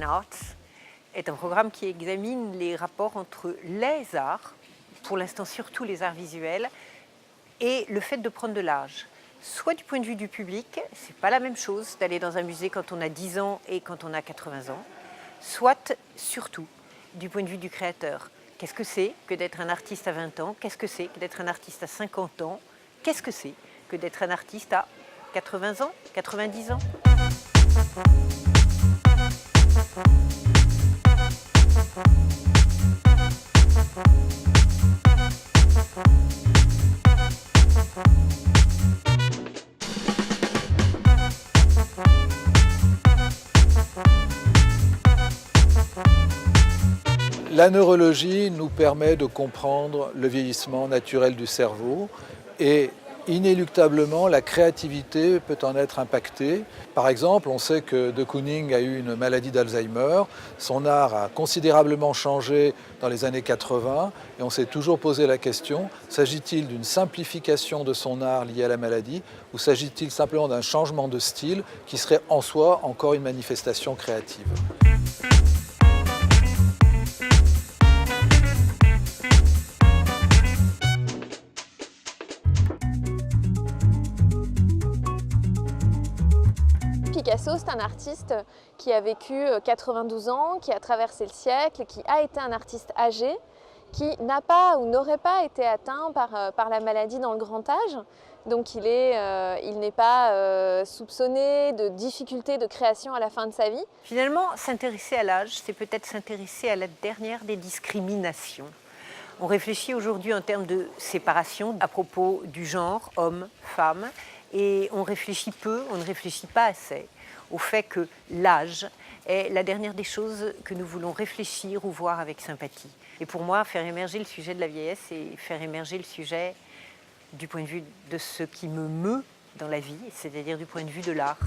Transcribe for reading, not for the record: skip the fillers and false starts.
Arts est un programme qui examine les rapports entre les arts, pour l'instant surtout les arts visuels, et le fait de prendre de l'âge. Soit du point de vue du public, c'est pas la même chose d'aller dans un musée quand on a 10 ans et quand on a 80 ans, soit surtout du point de vue du créateur. Qu'est-ce que c'est que d'être un artiste à 20 ans? Qu'est-ce que c'est que d'être un artiste à 50 ans? Qu'est-ce que c'est que d'être un artiste à 80 ans, 90 ans? La neurologie nous permet de comprendre le vieillissement naturel du cerveau et inéluctablement la créativité peut en être impactée. Par exemple, on sait que de Kooning a eu une maladie d'Alzheimer, son art a considérablement changé dans les années 80 et on s'est toujours posé la question, s'agit-il d'une simplification de son art liée à la maladie ou s'agit-il simplement d'un changement de style qui serait en soi encore une manifestation créative? Picasso, c'est un artiste qui a vécu 92 ans, qui a traversé le siècle, qui a été un artiste âgé, qui n'a pas ou n'aurait pas été atteint par la maladie dans le grand âge. Donc il n'est pas soupçonné de difficultés de création à la fin de sa vie. Finalement, s'intéresser à l'âge, c'est peut-être s'intéresser à la dernière des discriminations. On réfléchit aujourd'hui en termes de séparation à propos du genre homme-femme et on réfléchit peu, on ne réfléchit pas assez au fait que l'âge est la dernière des choses que nous voulons réfléchir ou voir avec sympathie. Et pour moi, faire émerger le sujet de la vieillesse, c'est faire émerger le sujet du point de vue de ce qui me meut dans la vie, c'est-à-dire du point de vue de l'art.